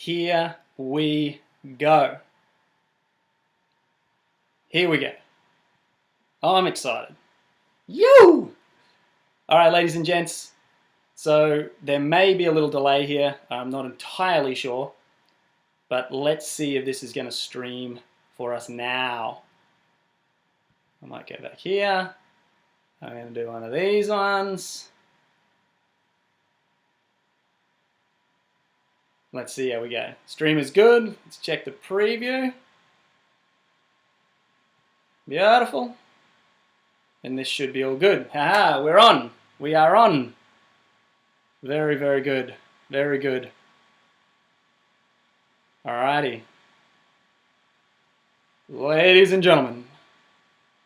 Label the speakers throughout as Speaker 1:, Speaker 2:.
Speaker 1: Here we go. Here we go. Oh, I'm excited. You! All right, ladies and gents. So there may be a little delay here. I'm not entirely sure. But let's see if this is going to stream for us now. I might go back here. I'm going to do one of these ones. Let's see how we go. Stream is good. Let's check the preview. Beautiful. And this should be all good. Haha, we're on. We are on. Very, very good. Very good. Alrighty. Ladies and gentlemen,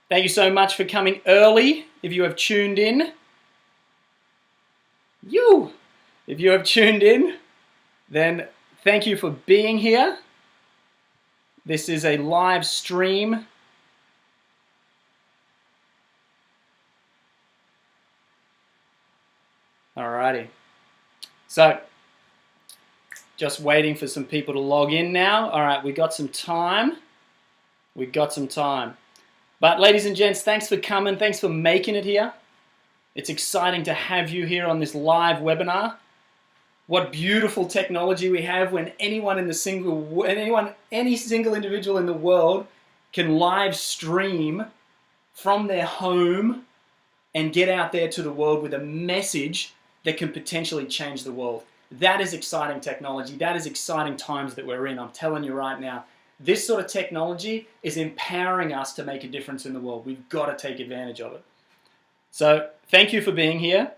Speaker 1: thank you so much for coming early. If you have tuned in, if you have tuned in, then thank you for being here. This is a live stream. Alrighty. So, just waiting for some people to log in now. Alright, we got some time. We got some time. But ladies and gents, thanks for coming. Thanks for making it here. It's exciting to have you here on this live webinar. What beautiful technology we have when any single individual in the world can live stream from their home and get out there to the world with a message that can potentially change the world. That is exciting technology. That is exciting times that we're in. I'm telling you right now, this sort of technology is empowering us to make a difference in the world. We've got to take advantage of it. So thank you for being here.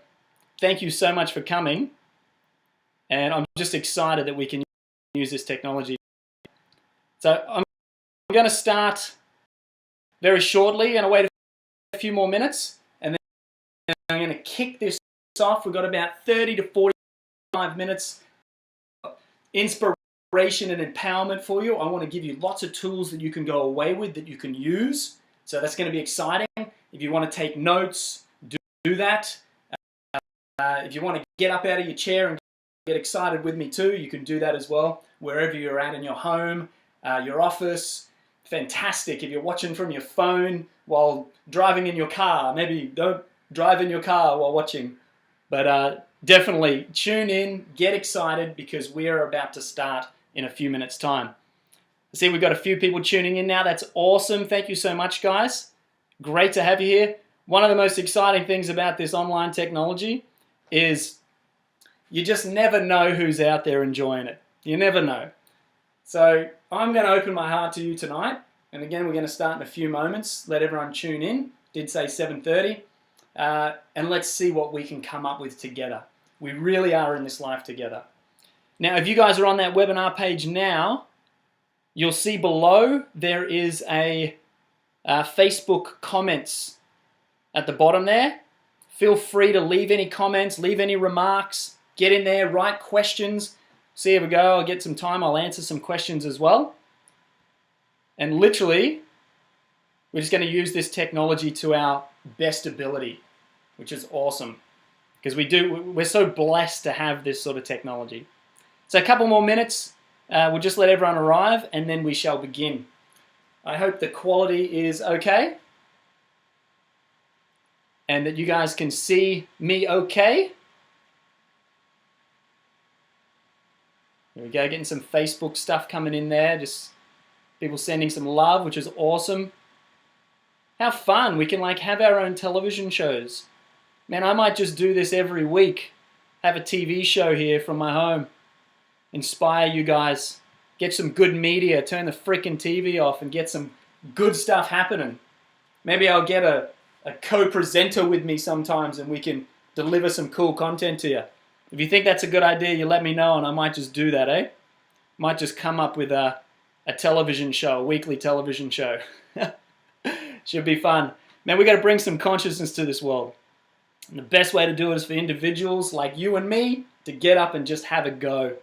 Speaker 1: Thank you so much for coming. And I'm just excited that we can use this technology. So I'm going to start very shortly and I'll wait a few more minutes. And then I'm going to kick this off. We've got about 30 to 45 minutes inspiration and empowerment for you. I want to give you lots of tools that you can go away with, that you can use. So that's going to be exciting. If you want to take notes, do that. If you want to get up out of your chair and get excited with me too, you can do that as well. Wherever you're at in your home, your office, fantastic. If you're watching from your phone while driving in your car, maybe don't drive in your car while watching. But definitely tune in, get excited, because we are about to start in a few minutes' time. I see we've got a few people tuning in now. That's awesome. Thank you so much, guys. Great to have you here. One of the most exciting things about this online technology is you just never know who's out there enjoying it. You never know. So I'm going to open my heart to you tonight. And again, we're going to start in a few moments. Let everyone tune in. Did say 7:30. And let's see what we can come up with together. We really are in this life together. Now, if you guys are on that webinar page now, you'll see below there is a Facebook comments at the bottom there. Feel free to leave any comments, leave any remarks, get in there, write questions. See, here we go. I'll get some time. I'll answer some questions as well. And literally, we're just going to use this technology to our best ability, which is awesome. Because we're so blessed to have this sort of technology. So a couple more minutes. We'll just let everyone arrive and then we shall begin. I hope the quality is okay. And that you guys can see me okay. There we go, getting some Facebook stuff coming in there. Just people sending some love, which is awesome. How fun. We can have our own television shows. Man, I might just do this every week. Have a TV show here from my home. Inspire you guys. Get some good media. Turn the freaking TV off and get some good stuff happening. Maybe I'll get a co-presenter with me sometimes and we can deliver some cool content to you. If you think that's a good idea, you let me know and I might just do that, eh? Might just come up with a television show, a weekly television show. Should be fun. Man, we got to bring some consciousness to this world. And the best way to do it is for individuals like you and me to get up and just have a go.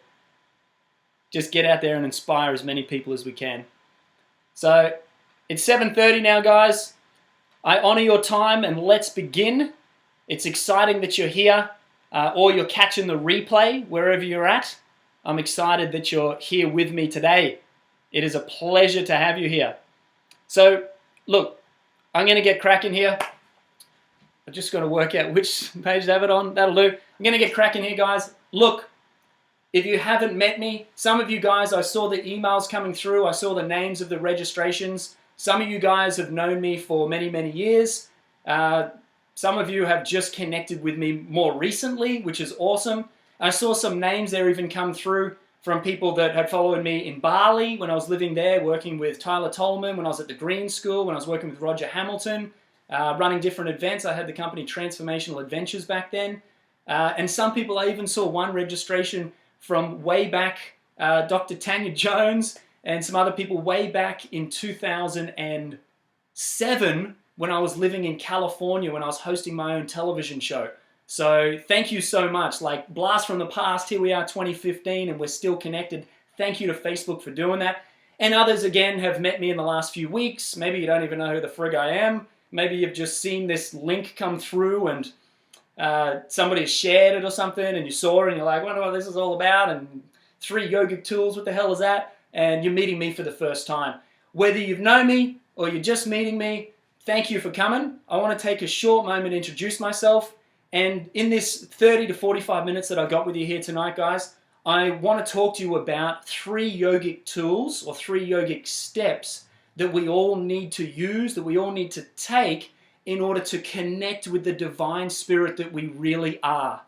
Speaker 1: Just get out there and inspire as many people as we can. So it's 7:30 now, guys. I honor your time and let's begin. It's exciting that you're here or you're catching the replay wherever you're at. I'm excited that you're here with me today. It is a pleasure to have you here. So, look, I'm going to get cracking here. I've just got to work out which page to have it on. That'll do. I'm going to get cracking here, guys. Look, if you haven't met me, some of you guys, I saw the emails coming through. I saw the names of the registrations. Some of you guys have known me for many, many years. Some of you have just connected with me more recently, which is awesome. I saw some names there even come through from people that had followed me in Bali when I was living there, working with Tyler Tolman, when I was at the Green School, when I was working with Roger Hamilton, running different events. I had the company Transformational Adventures back then. And some people, I even saw one registration from way back, Dr. Tanya Jones and some other people way back in 2007 when I was living in California, when I was hosting my own television show. So thank you so much. Like, blast from the past, here we are 2015 and we're still connected. Thank you to Facebook for doing that. And others, again, have met me in the last few weeks. Maybe you don't even know who the frig I am. Maybe you've just seen this link come through and somebody shared it or something and you saw it and you're like, I wonder what this is all about, and 3 yogic tools, what the hell is that? And you're meeting me for the first time. Whether you've known me or you're just meeting me, thank you for coming. I want to take a short moment to introduce myself. And in this 30 to 45 minutes that I got with you here tonight, guys, I want to talk to you about 3 yogic tools or 3 yogic steps that we all need to use, that we all need to take in order to connect with the divine spirit that we really are.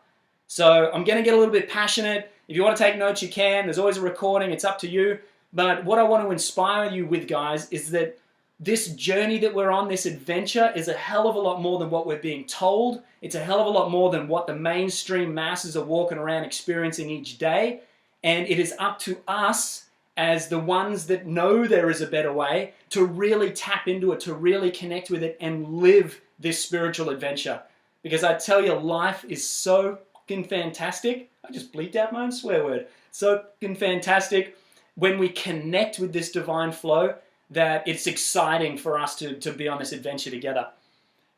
Speaker 1: So I'm going to get a little bit passionate. If you want to take notes, you can. There's always a recording. It's up to you. But what I want to inspire you with, guys, is that this journey that we're on, this adventure, is a hell of a lot more than what we're being told. It's a hell of a lot more than what the mainstream masses are walking around experiencing each day. And it is up to us, as the ones that know there is a better way, to really tap into it, to really connect with it and live this spiritual adventure. Because I tell you, life is so fucking fantastic. I just bleeped out my own swear word. So fucking fantastic when we connect with this divine flow, that it's exciting for us to be on this adventure together.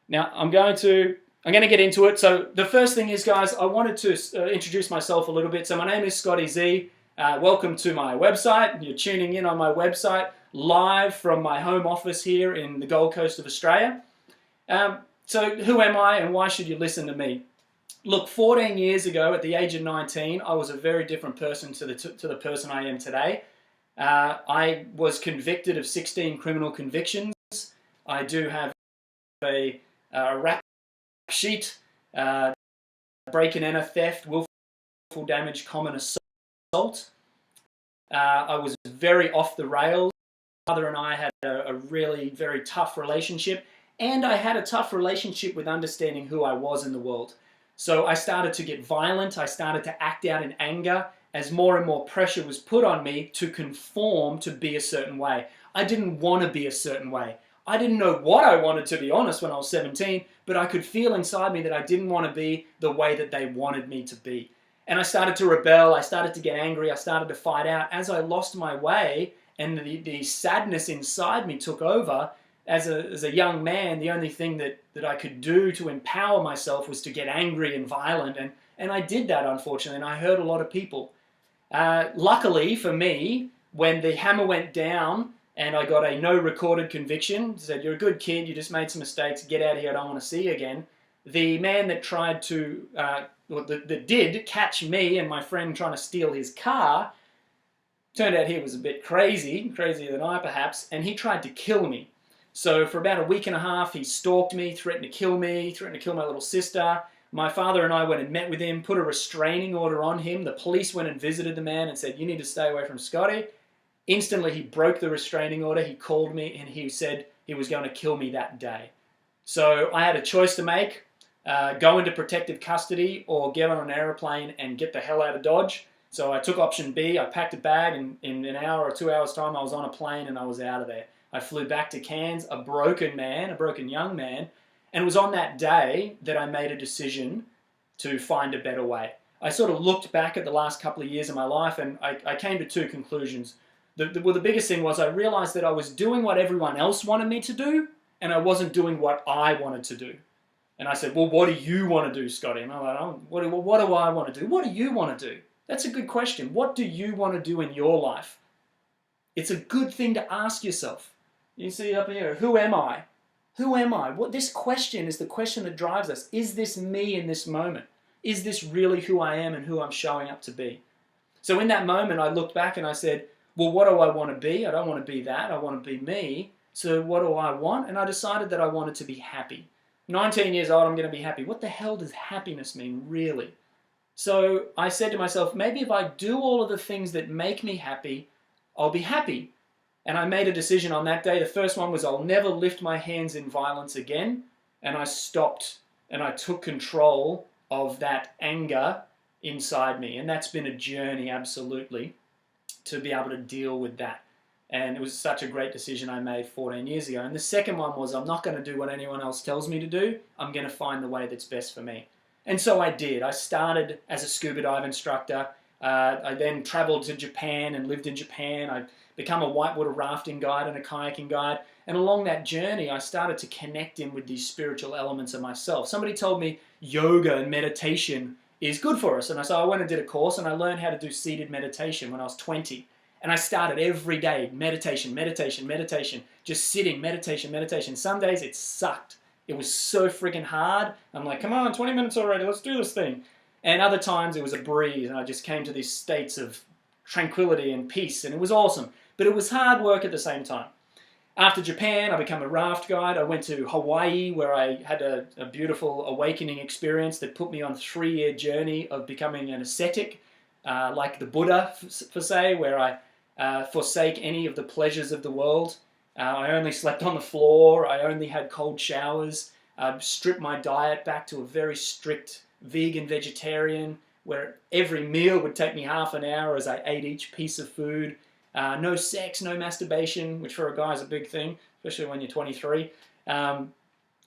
Speaker 1: Now, I'm going to get into it. So the first thing is, guys, I wanted to introduce myself a little bit. So my name is Scotty Z. Welcome to my website. You're tuning in on my website live from my home office here in the Gold Coast of Australia. So who am I and why should you listen to me? Look, 14 years ago, at the age of 19, I was a very different person to the person I am today. I was convicted of 16 criminal convictions. I do have a rap sheet, break and enter, theft, willful damage, common assault. I was very off the rails. My mother and I had a really very tough relationship, and I had a tough relationship with understanding who I was in the world. So I started to get violent. I started to act out in anger as more and more pressure was put on me to conform to be a certain way. I didn't want to be a certain way. I didn't know what I wanted, to be honest, when I was 17, but I could feel inside me that I didn't want to be the way that they wanted me to be. And I started to rebel. I started to get angry. I started to fight out. As I lost my way and the sadness inside me took over, as a young man, the only thing that I could do to empower myself was to get angry and violent. And I did that, unfortunately, and I hurt a lot of people. Luckily for me, when the hammer went down and I got a no recorded conviction, said, you're a good kid, you just made some mistakes, get out of here, I don't want to see you again. The man that tried to, that did catch me and my friend trying to steal his car, turned out he was a bit crazy, crazier than I perhaps, and he tried to kill me. So for about a week and a half, he stalked me, threatened to kill me, threatened to kill my little sister. My father and I went and met with him, put a restraining order on him. The police went and visited the man and said, you need to stay away from Scotty. Instantly, he broke the restraining order. He called me and he said he was going to kill me that day. So I had a choice to make, go into protective custody or get on an aeroplane and get the hell out of Dodge. So I took option B. I packed a bag, and in an hour or 2 hours' time, I was on a plane and I was out of there. I flew back to Cairns, a broken young man, and it was on that day that I made a decision to find a better way. I sort of looked back at the last couple of years of my life and I came to 2 conclusions. The biggest thing was I realized that I was doing what everyone else wanted me to do and I wasn't doing what I wanted to do. And I said, well, what do you want to do, Scotty? And I'm like, oh, what do I want to do? What do you want to do? That's a good question. What do you want to do in your life? It's a good thing to ask yourself. You see up here, who am I? Who am I? What this question is the question that drives us. Is this me in this moment? Is this really who I am and who I'm showing up to be? So in that moment, I looked back and I said, well, what do I want to be? I don't want to be that. I want to be me. So what do I want? And I decided that I wanted to be happy. 19 years old, I'm going to be happy. What the hell does happiness mean, really? So I said to myself, maybe if I do all of the things that make me happy, I'll be happy. And I made a decision on that day. The first one was I'll never lift my hands in violence again. And I stopped and I took control of that anger inside me. And that's been a journey, absolutely, to be able to deal with that. And it was such a great decision I made 14 years ago. And the second one was I'm not going to do what anyone else tells me to do. I'm going to find the way that's best for me. And so I did. I started as a scuba dive instructor. I then traveled to Japan and lived in Japan. I become a whitewater rafting guide and a kayaking guide. And along that journey, I started to connect in with these spiritual elements of myself. Somebody told me yoga and meditation is good for us. And so I went and did a course and I learned how to do seated meditation when I was 20. And I started every day, meditation, meditation, meditation, just sitting, meditation, meditation. Some days it sucked. It was so freaking hard. I'm like, come on, 20 minutes already, let's do this thing. And other times it was a breeze and I just came to these states of tranquility and peace and it was awesome. But it was hard work at the same time. After Japan, I became a raft guide. I went to Hawaii where I had a beautiful awakening experience that put me on a 3-year journey of becoming an ascetic, like the Buddha, for say, where I forsake any of the pleasures of the world. I only slept on the floor. I only had cold showers. I stripped my diet back to a very strict vegan vegetarian where every meal would take me half an hour as I ate each piece of food. No sex, no masturbation, which for a guy is a big thing, especially when you're 23. And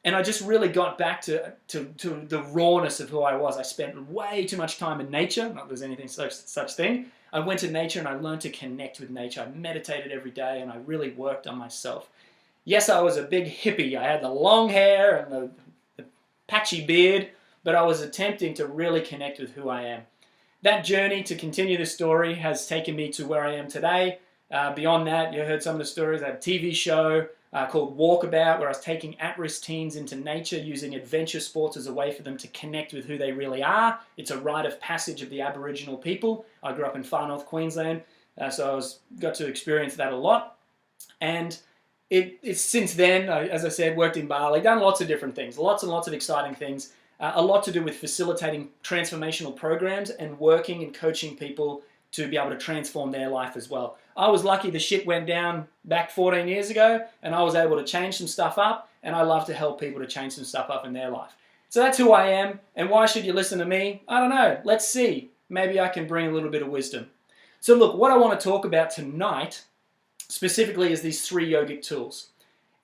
Speaker 1: I just really got back to the rawness of who I was. I spent way too much time in nature, not that there's anything such thing. I went to nature and I learned to connect with nature. I meditated every day and I really worked on myself. Yes, I was a big hippie. I had the long hair and the patchy beard, but I was attempting to really connect with who I am. That journey, to continue the story, has taken me to where I am today. Beyond that, you heard some of the stories. I had a TV show called Walkabout, where I was taking at-risk teens into nature using adventure sports as a way for them to connect with who they really are. It's a rite of passage of the Aboriginal people. I grew up in far north Queensland, so I got to experience that a lot. And it's since then, as I said, worked in Bali, done lots of different things, lots and lots of exciting things. A lot to do with facilitating transformational programs and working and coaching people to be able to transform their life as well. I was lucky the shit went down back 14 years ago and I was able to change some stuff up, and I love to help people to change some stuff up in their life. So that's who I am, and why should you listen to me? I don't know. Let's see. Maybe I can bring a little bit of wisdom. So look, what I want to talk about tonight specifically is these 3 yogic tools.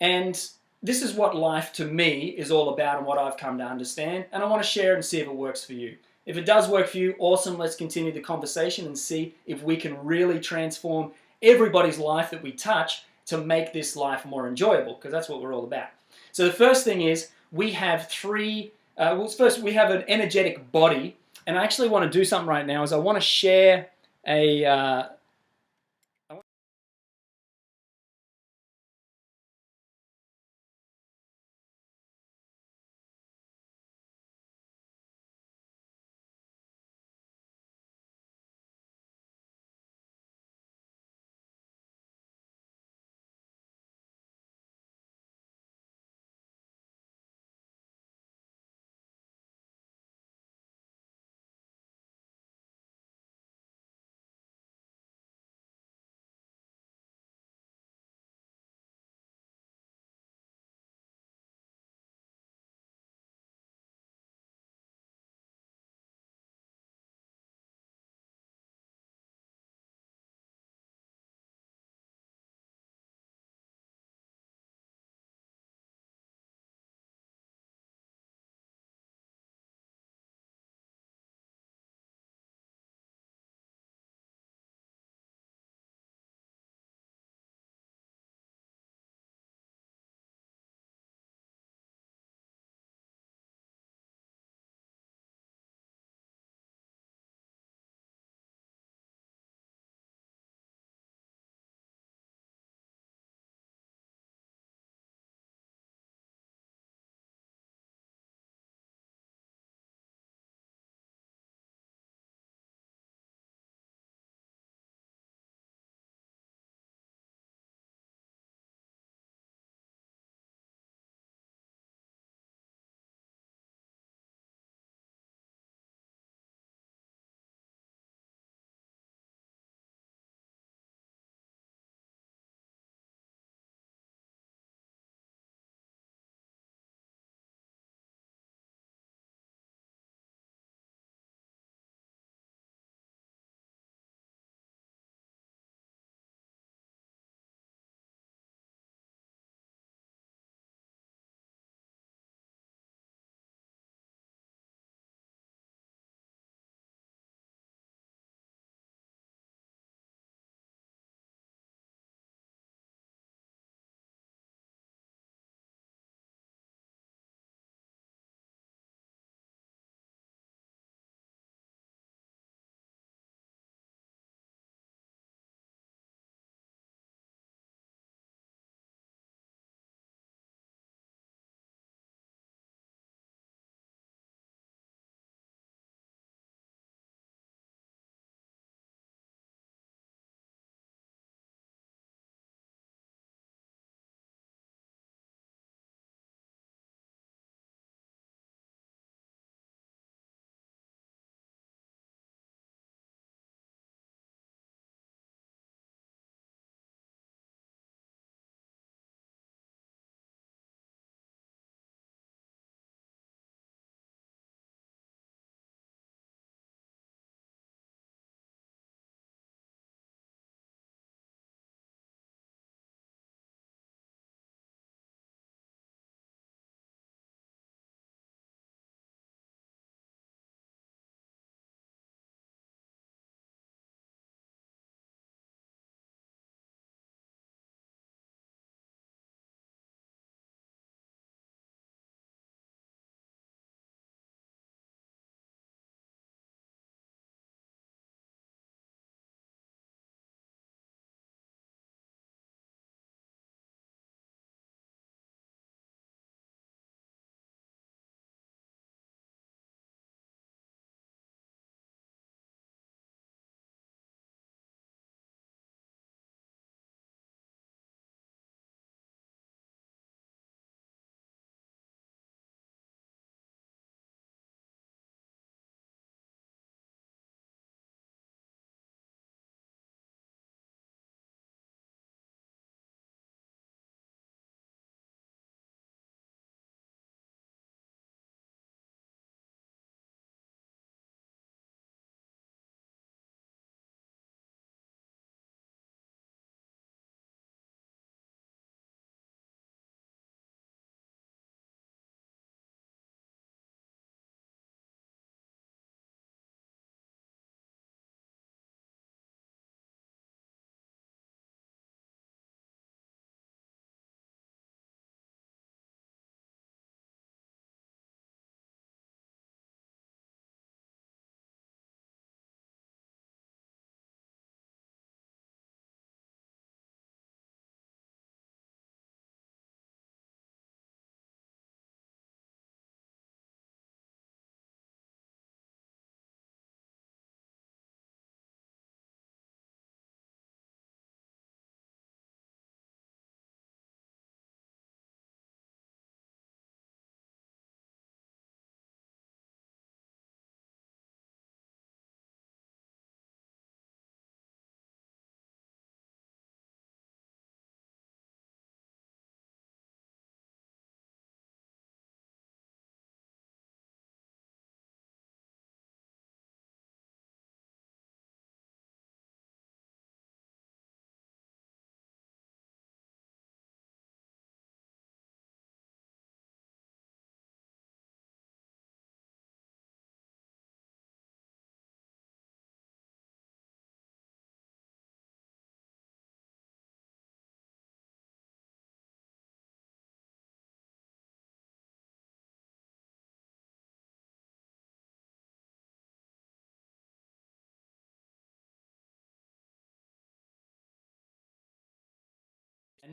Speaker 1: And this is what life to me is all about and what I've come to understand, and I want to share it and see if it works for you. If it does work for you, awesome, let's continue the conversation and see if we can really transform everybody's life that we touch to make this life more enjoyable, because that's what we're all about. So the first thing is we have 3, first we have an energetic body, and I actually want to do something right now is I want to share a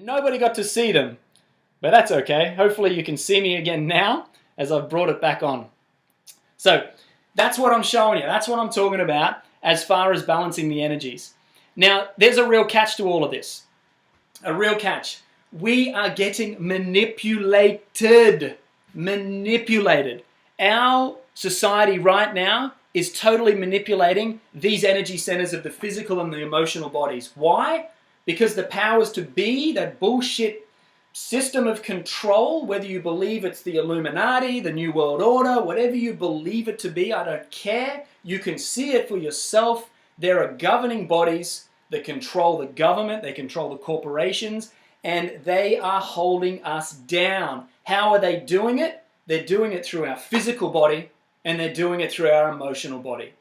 Speaker 1: Nobody got to see them, but that's okay. Hopefully you can see me again now as I've brought it back on. So that's what I'm showing you. That's what I'm talking about as far as balancing the energies. Now, there's a real catch to all of this. A real catch. We are getting manipulated. Manipulated. Our society right now is totally manipulating these energy centers of the physical and the emotional bodies. Why? Because the powers to be, that bullshit system of control, whether you believe it's the Illuminati, the New World Order, whatever you believe it to be, I don't care. You can see it for yourself. There are governing bodies that control the government, they control the corporations, and they are holding us down. How are they doing it? They're doing it through our physical body, and they're doing it through our emotional body.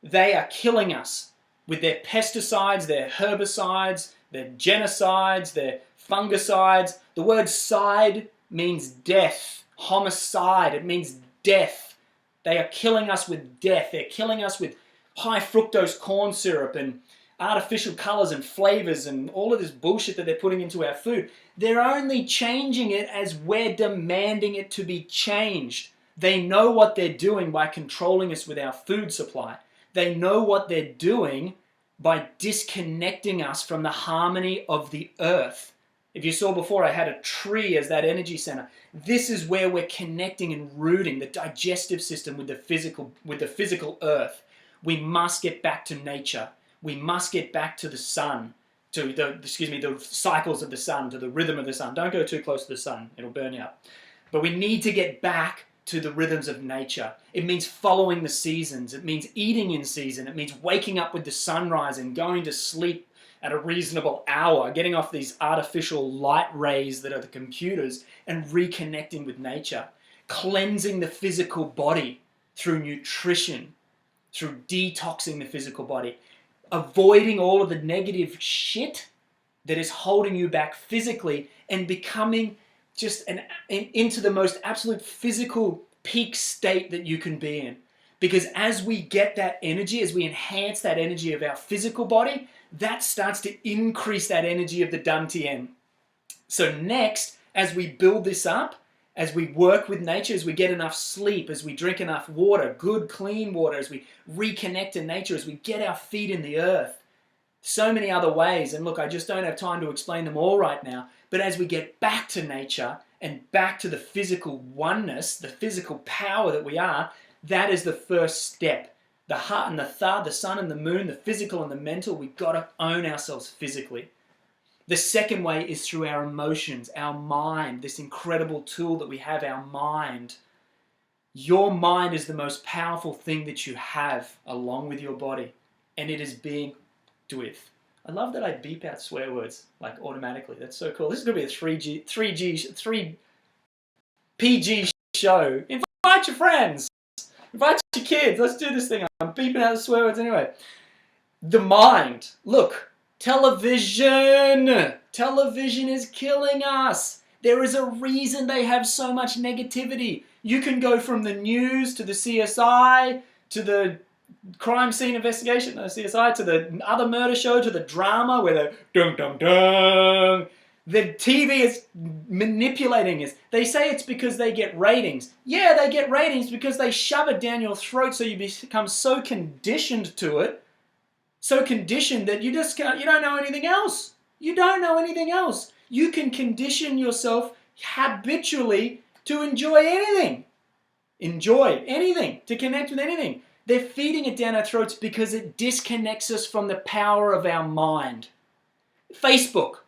Speaker 1: They are killing us with their pesticides, their herbicides, their genocides, their fungicides. The word side means death. Homicide, it means death. They are killing us with death. They're killing us with high fructose corn syrup and artificial colors and flavors and all of this bullshit that they're putting into our food. They're only changing it as we're demanding it to be changed. They know what they're doing by controlling us with our food supply. They know what they're doing by disconnecting us from the harmony of the earth. If you saw before, I had a tree as that energy center. This is where we're connecting and rooting the digestive system with the physical earth. We must get back to nature. We must get back to the sun, to the cycles of the sun, to the rhythm of the sun. Don't go too close to the sun, it'll burn you up. But we need to get back to the rhythms of nature. It means following the seasons. It means eating in season. It means waking up with the sunrise and going to sleep at a reasonable hour, getting off these artificial light rays that are the computers and reconnecting with nature. Cleansing the physical body through nutrition, through detoxing the physical body. Avoiding all of the negative shit that is holding you back physically and becoming just into the most absolute physical peak state that you can be in. Because as we get that energy, as we enhance that energy of our physical body, that starts to increase that energy of the Dantian. So next, as we build this up, as we work with nature, as we get enough sleep, as we drink enough water, good clean water, as we reconnect to nature, as we get our feet in the earth, so many other ways, and look, I just don't have time to explain them all right now, but as we get back to nature and back to the physical oneness, the physical power that we are, that is the first step. The heart and the thought, the sun and the moon, the physical and the mental, we've got to own ourselves physically. The second way is through our emotions, our mind, this incredible tool that we have, our mind. Your mind is the most powerful thing that you have along with your body, and it is being with. I love that I beep out swear words like automatically. That's so cool. This is going to be a 3 PG show. Invite your friends. Invite your kids. Let's do this thing. I'm beeping out the swear words anyway. The mind. Look, television. Television is killing us. There is a reason they have so much negativity. You can go from the news to the CSI to the crime scene investigation, no CSI, to the other murder show, to the drama where they're dun dun dun. The TV is manipulating us. They say it's because they get ratings. Yeah, they get ratings because they shove it down your throat so you become so conditioned to it, so conditioned that you don't know anything else. You don't know anything else. You can condition yourself habitually to enjoy anything. Enjoy anything, to connect with anything. They're feeding it down our throats because it disconnects us from the power of our mind. Facebook.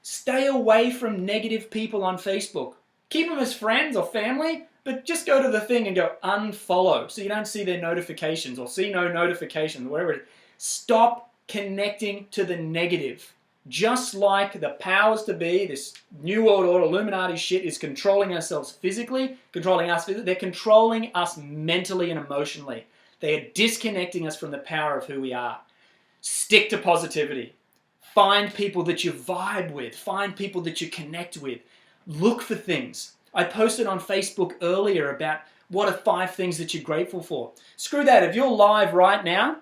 Speaker 1: Stay away from negative people on Facebook. Keep them as friends or family, but just go to the thing and go unfollow so you don't see their notifications or see no notifications, whatever it is. Stop connecting to the negative. Just like the powers to be, this New World Order, Illuminati shit is controlling ourselves physically, they're controlling us mentally and emotionally. They are disconnecting us from the power of who we are. Stick to positivity. Find people that you vibe with. Find people that you connect with. Look for things. I posted on Facebook earlier about what are 5 things that you're grateful for. Screw that. If you're live right now,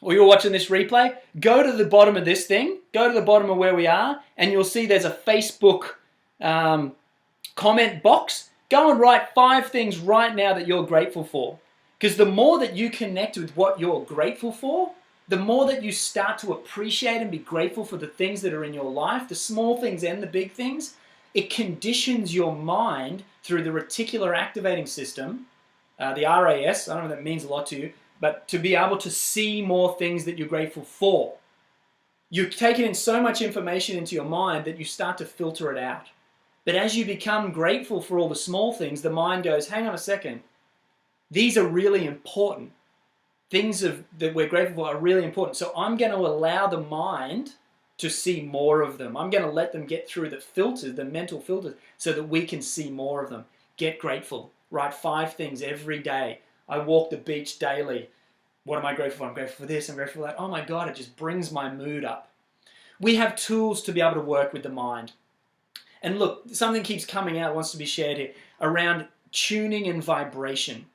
Speaker 1: or you're watching this replay, go to the bottom of this thing, go to the bottom of where we are, and you'll see there's a Facebook comment box. Go and write 5 things right now that you're grateful for. Because the more that you connect with what you're grateful for, the more that you start to appreciate and be grateful for the things that are in your life, the small things and the big things, it conditions your mind through the reticular activating system, the RAS, I don't know if that means a lot to you, but to be able to see more things that you're grateful for. You're taking in so much information into your mind that you start to filter it out. But as you become grateful for all the small things, the mind goes, hang on a second, these are really important. Things that we're grateful for are really important. So I'm going to allow the mind to see more of them. I'm going to let them get through the filters, the mental filters, so that we can see more of them. Get grateful. Write 5 things every day. I walk the beach daily. What am I grateful for? I'm grateful for this, I'm grateful for that. Oh my God, it just brings my mood up. We have tools to be able to work with the mind. And look, something keeps coming out, wants to be shared here, around tuning and vibration.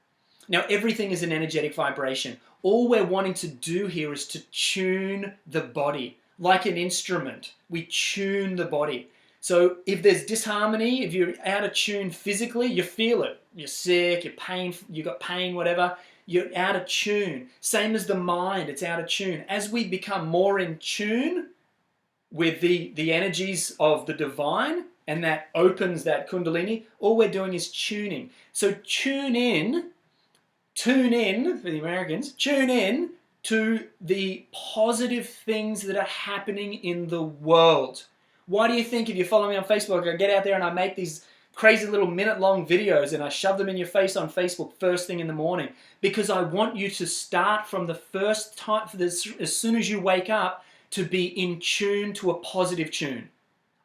Speaker 1: Now, everything is an energetic vibration. All we're wanting to do here is to tune the body. Like an instrument, we tune the body. So if there's disharmony, if you're out of tune physically, you feel it. You're sick, you got pain, whatever. You're out of tune. Same as the mind, it's out of tune. As we become more in tune with the energies of the divine, and that opens that kundalini, all we're doing is tuning. So tune in for the Americans, tune in to the positive things that are happening in the world. Why do you think, if you follow me on Facebook, I get out there and I make these crazy little minute-long videos and I shove them in your face on Facebook first thing in the morning? Because I want you to start from the first time, as soon as you wake up, to be in tune to a positive tune.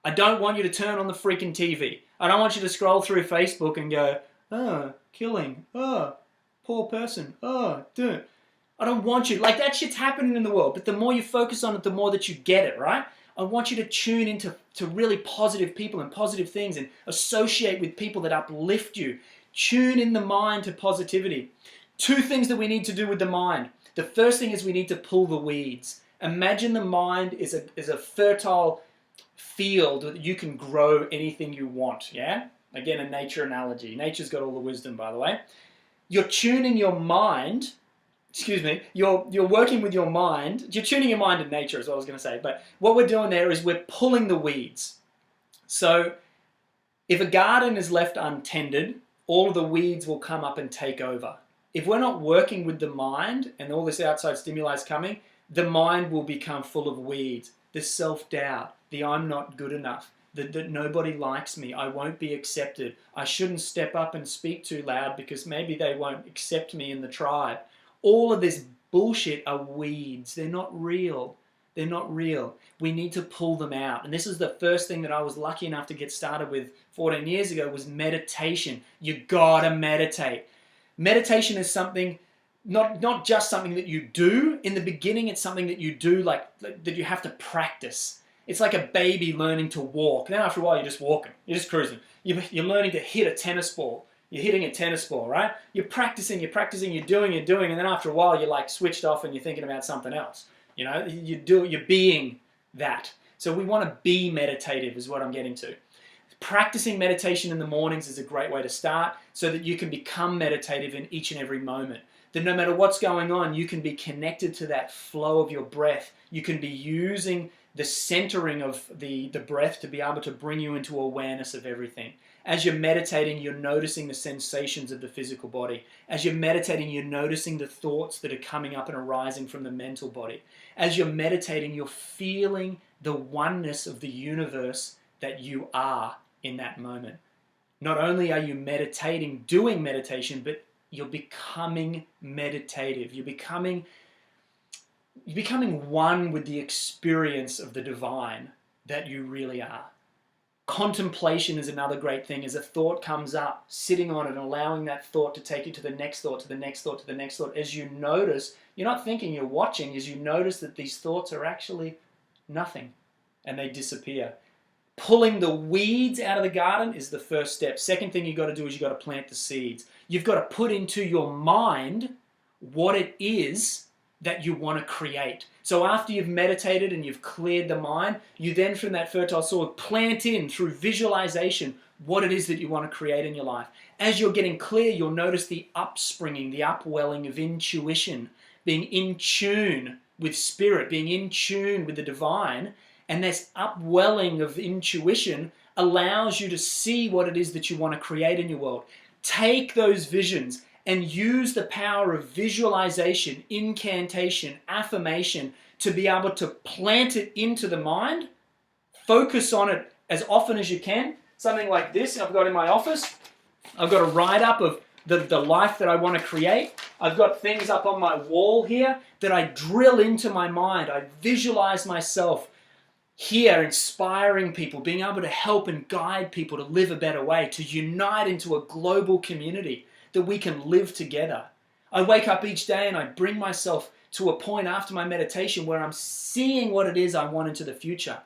Speaker 1: I don't want you to turn on the freaking TV. I don't want you to scroll through Facebook and go, oh, killing, oh, poor person, oh, dude. I don't want you, like that shit's happening in the world, but the more you focus on it, the more that you get it, right? I want you to tune into really positive people and positive things and associate with people that uplift you. Tune in the mind to positivity. 2 things that we need to do with the mind. The first thing is we need to pull the weeds. Imagine the mind is a fertile field that you can grow anything you want, yeah? Again, a nature analogy. Nature's got all the wisdom, by the way. You're tuning your mind, you're working with your mind. You're tuning your mind to nature is what I was going to say. But what we're doing there is we're pulling the weeds. So if a garden is left untended, all of the weeds will come up and take over. If we're not working with the mind and all this outside stimuli is coming, the mind will become full of weeds. The self-doubt, the I'm not good enough, that nobody likes me, I won't be accepted, I shouldn't step up and speak too loud because maybe they won't accept me in the tribe. All of this bullshit are weeds. They're not real. They're not real. We need to pull them out. And this is the first thing that I was lucky enough to get started with 14 years ago was meditation. You gotta meditate. Meditation is something, not just something that you do. In the beginning, it's something that you do, like that you have to practice. It's like a baby learning to walk. Then after a while, you're just walking. You're just cruising. You're learning to hit a tennis ball. You're hitting a tennis ball, right? You're practicing, you're doing, and then after a while, you're like switched off and you're thinking about something else. You know, you're being that. So we want to be meditative is what I'm getting to. Practicing meditation in the mornings is a great way to start so that you can become meditative in each and every moment. That no matter what's going on, you can be connected to that flow of your breath. You can be using the centering of the breath to be able to bring you into awareness of everything. As you're meditating, you're noticing the sensations of the physical body. As you're meditating, you're noticing the thoughts that are coming up and arising from the mental body. As you're meditating, you're feeling the oneness of the universe that you are in that moment. Not only are you meditating, doing meditation, but you're becoming meditative. You're becoming one with the experience of the divine that you really are. Contemplation is another great thing. As a thought comes up, sitting on it and allowing that thought to take you to the next thought, to the next thought, to the next thought. As you notice, you're not thinking, you're watching, as you notice that these thoughts are actually nothing and they disappear. Pulling the weeds out of the garden is the first step. Second thing you've got to do is you've got to plant the seeds. You've got to put into your mind what it is that you want to create. So after you've meditated and you've cleared the mind, you then from that fertile soil plant in through visualization what it is that you want to create in your life. As you're getting clear, you'll notice the upspringing, the upwelling of intuition, being in tune with spirit, being in tune with the divine, and this upwelling of intuition allows you to see what it is that you want to create in your world. Take those visions and use the power of visualization, incantation, affirmation to be able to plant it into the mind. Focus on it as often as you can. Something like this I've got in my office. I've got a write-up of the life that I want to create. I've got things up on my wall here that I drill into my mind. I visualize myself here inspiring people, being able to help and guide people to live a better way, to unite into a global community that we can live together. I wake up each day and I bring myself to a point after my meditation where I'm seeing what it is I want into the future.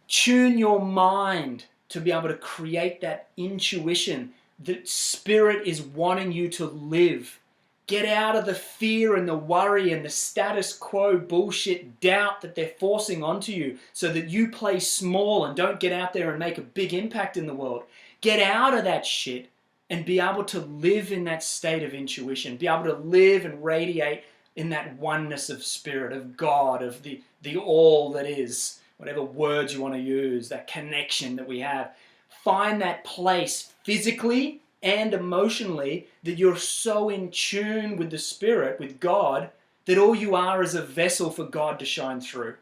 Speaker 1: Tune your mind to be able to create that intuition that spirit is wanting you to live. Get out of the fear and the worry and the status quo bullshit doubt that they're forcing onto you so that you play small and don't get out there and make a big impact in the world. Get out of that shit and be able to live in that state of intuition, be able to live and radiate in that oneness of spirit, of God, of the all that is, whatever words you want to use, that connection that we have. Find that place physically and emotionally that you're so in tune with the spirit, with God, that all you are is a vessel for God to shine through.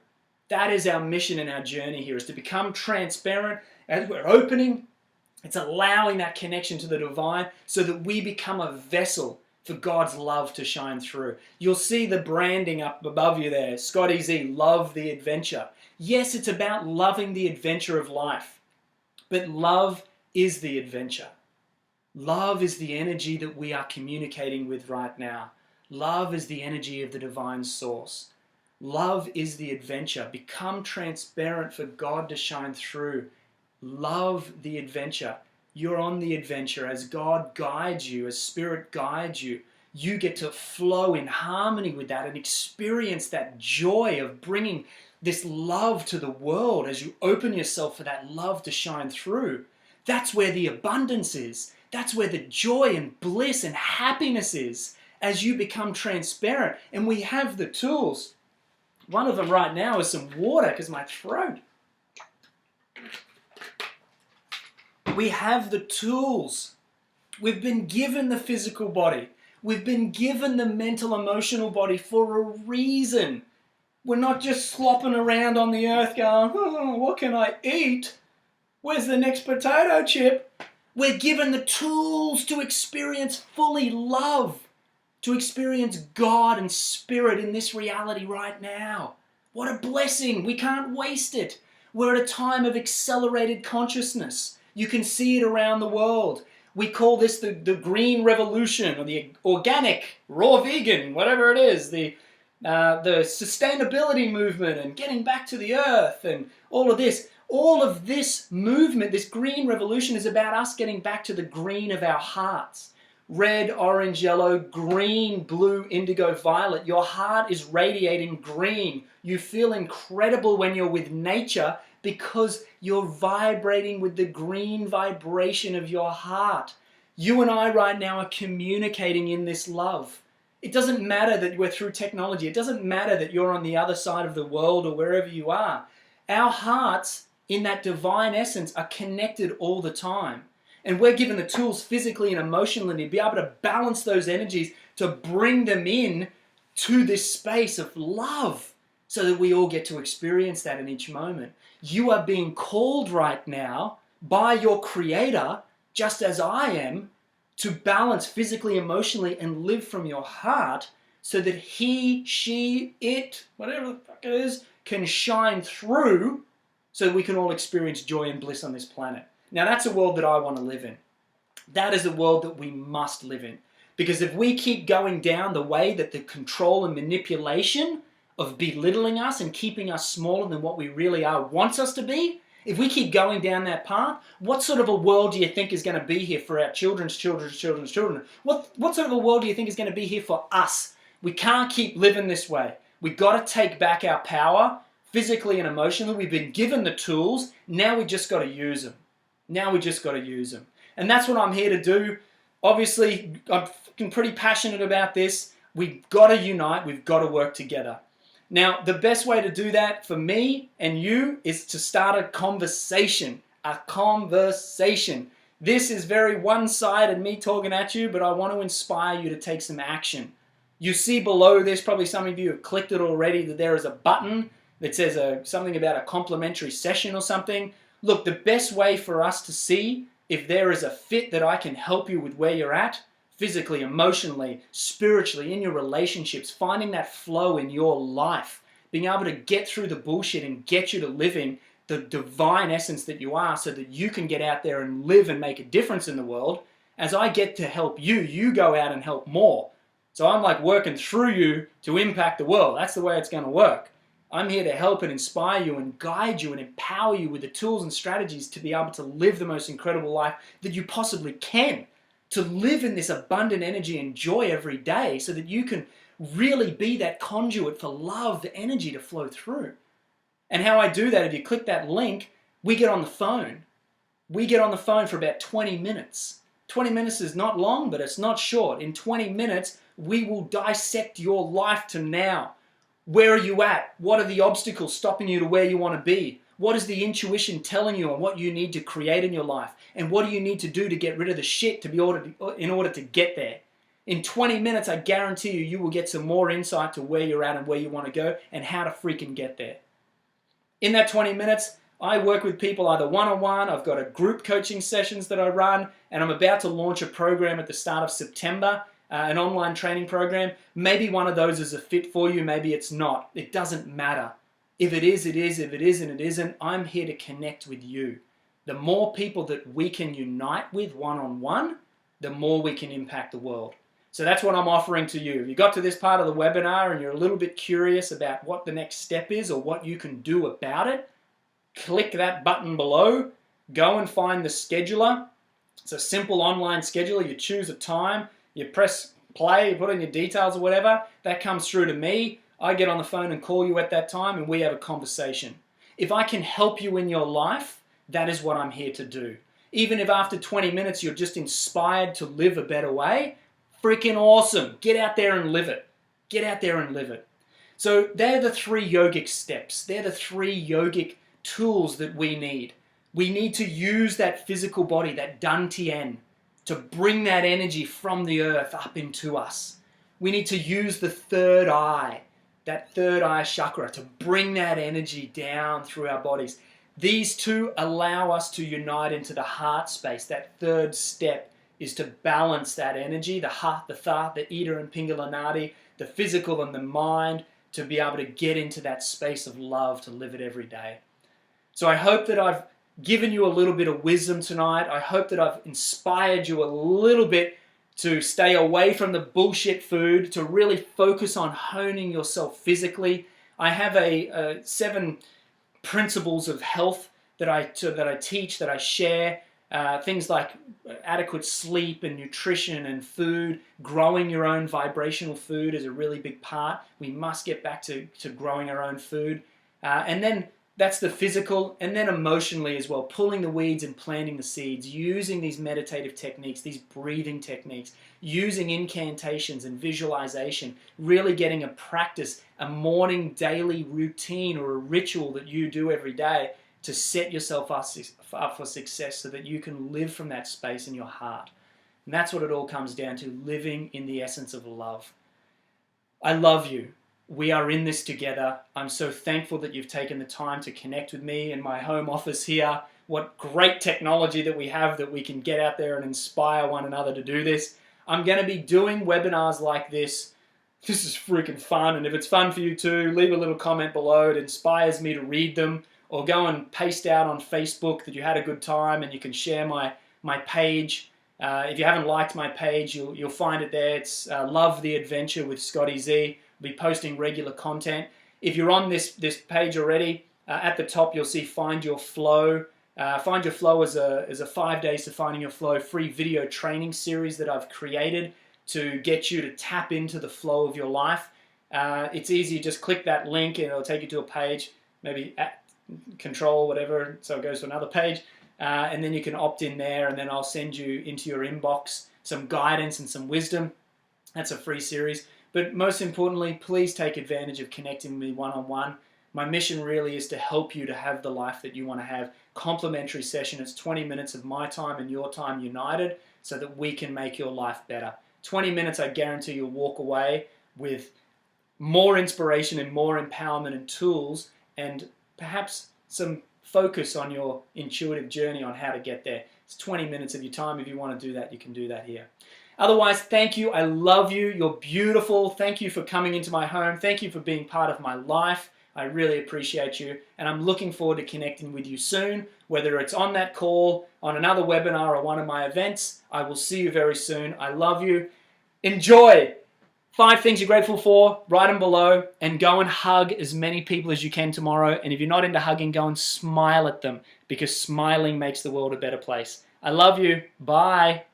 Speaker 1: That is our mission and our journey here, is to become transparent as we're opening. It's allowing that connection to the divine so that we become a vessel for God's love to shine through. You'll see the branding up above you there. Scotty Z, love the adventure. Yes, it's about loving the adventure of life, but love is the adventure. Love is the energy that we are communicating with right now. Love is the energy of the divine source. Love is the adventure. Become transparent for God to shine through. Love the adventure. You're on the adventure as God guides you, as Spirit guides you. You get to flow in harmony with that and experience that joy of bringing this love to the world as you open yourself for that love to shine through. That's where the abundance is. That's where the joy and bliss and happiness is as you become transparent. And we have the tools. One of them right now is some water because my throat. We have the tools. We've been given the physical body. We've been given the mental, emotional body for a reason. We're not just slopping around on the earth going, oh, what can I eat? Where's the next potato chip? We're given the tools to experience fully love, to experience God and Spirit in this reality right now. What a blessing. We can't waste it. We're at a time of accelerated consciousness. You can see it around the world. We call this the green revolution, or the organic, raw vegan, whatever it is, the sustainability movement and getting back to the earth and all of this. All of this movement, this green revolution, is about us getting back to the green of our hearts. Red, orange, yellow, green, blue, indigo, violet. Your heart is radiating green. You feel incredible when you're with nature because you're vibrating with the green vibration of your heart. You and I right now are communicating in this love. It doesn't matter that we're through technology. It doesn't matter that you're on the other side of the world or wherever you are. Our hearts, in that divine essence, are connected all the time. And we're given the tools physically and emotionally to be able to balance those energies, to bring them in to this space of love so that we all get to experience that in each moment. You are being called right now by your Creator, just as I am, to balance physically, emotionally, and live from your heart so that he, she, it, whatever the fuck it is, can shine through so that we can all experience joy and bliss on this planet. Now that's a world that I want to live in. That is a world that we must live in. Because if we keep going down the way that the control and manipulation of belittling us and keeping us smaller than what we really are wants us to be, if we keep going down that path, what sort of a world do you think is going to be here for our children's children? What sort of a world do you think is going to be here for us We can't keep living this way. We've got to take back our power, physically and emotionally. We've been given the tools. Now we just got to use them. Now we just got to use them. And that's what I'm here to do. Obviously, I'm pretty passionate about this. We've got to unite. We've got to work together. Now, the best way to do that for me and you is to start a conversation. A conversation. This is very one-sided, me talking at you, but I want to inspire you to take some action. You see below this, probably some of you have clicked it already, that there is a button that says something about a complimentary session or something. Look, the best way for us to see if there is a fit that I can help you with where you're at, physically, emotionally, spiritually, in your relationships, finding that flow in your life, being able to get through the bullshit and get you to living the divine essence that you are so that you can get out there and live and make a difference in the world. As I get to help you, you go out and help more. So I'm like working through you to impact the world. That's the way it's going to work. I'm here to help and inspire you and guide you and empower you with the tools and strategies to be able to live the most incredible life that you possibly can. To live in this abundant energy and joy every day so that you can really be that conduit for love, the energy to flow through. And how I do that, if you click that link, we get on the phone. We get on the phone for about 20 minutes. 20 minutes is not long, but it's not short. In 20 minutes, we will dissect your life to now. Where are you at? What are the obstacles stopping you to where you want to be? What is the intuition telling you on what you need to create in your life? And what do you need to do to get rid of the shit in order to get there? In 20 minutes, I guarantee you, you will get some more insight to where you're at and where you want to go and how to freaking get there. In that 20 minutes, I work with people either one-on-one, I've got a group coaching sessions that I run, and I'm about to launch a program at the start of September, an online training program. Maybe one of those is a fit for you, maybe it's not. It doesn't matter. If it is, it is. If it isn't, it isn't. I'm here to connect with you. The more people that we can unite with one-on-one, the more we can impact the world. So that's what I'm offering to you. If you got to this part of the webinar and you're a little bit curious about what the next step is or what you can do about it, click that button below. Go and find the scheduler. It's a simple online scheduler. You choose a time, you press play, you put in your details or whatever. That comes through to me. I get on the phone and call you at that time and we have a conversation. If I can help you in your life, that is what I'm here to do. Even if after 20 minutes you're just inspired to live a better way, freaking awesome. Get out there and live it. Get out there and live it. So they're the 3 yogic steps. They're the 3 yogic tools that we need. We need to use that physical body, that Dantian, to bring that energy from the earth up into us. We need to use the third eye, that third eye chakra, to bring that energy down through our bodies. These 2 allow us to unite into the heart space. That third step is to balance that energy, the heart, the thought, the ida and pingala nadi, the physical and the mind, to be able to get into that space of love, to live it every day. So I hope that I've given you a little bit of wisdom tonight. I hope that I've inspired you a little bit to stay away from the bullshit food, to really focus on honing yourself physically. I have a 7 principles of health that I teach, that I share. Things like adequate sleep and nutrition and food. Growing your own vibrational food is a really big part. We must get back to growing our own food. And then that's the physical, and then emotionally as well, pulling the weeds and planting the seeds, using these meditative techniques, these breathing techniques, using incantations and visualization, really getting a practice, a morning daily routine or a ritual that you do every day to set yourself up for success so that you can live from that space in your heart. And that's what it all comes down to, living in the essence of love. I love you. We are in this together. I'm so thankful that you've taken the time to connect with me in my home office here. What great technology that we have, that we can get out there and inspire one another to do this. I'm going to be doing webinars like this. This is freaking fun. And if it's fun for you too, leave a little comment below. It inspires me to read them. Or go and paste out on Facebook that you had a good time, and you can share my page. If you haven't liked my page, you'll find it there. It's Love the Adventure with Scotty Z. I'll be posting regular content. If you're on this page already, at the top you'll see Find Your Flow. Find Your Flow is a 5 days to Finding Your Flow free video training series that I've created. to get you to tap into the flow of your life. It's easy, just click that link and it'll take you to a page, maybe at control, whatever, so it goes to another page, and then you can opt in there, and then I'll send you into your inbox some guidance and some wisdom. That's a free series. But most importantly, please take advantage of connecting with me one-on-one. My mission really is to help you to have the life that you want to have. Complimentary session. It's 20 minutes of my time and your time united so that we can make your life better. 20 minutes, I guarantee you'll walk away with more inspiration and more empowerment and tools, and perhaps some focus on your intuitive journey on how to get there. It's 20 minutes of your time. If you want to do that, you can do that here. Otherwise, thank you. I love you. You're beautiful. Thank you for coming into my home. Thank you for being part of my life. I really appreciate you, and I'm looking forward to connecting with you soon, whether it's on that call, on another webinar, or one of my events. I will see you very soon. I love you. Enjoy. 5 things you're grateful for, write them below, and go and hug as many people as you can tomorrow. And if you're not into hugging, go and smile at them, because smiling makes the world a better place. I love you. Bye.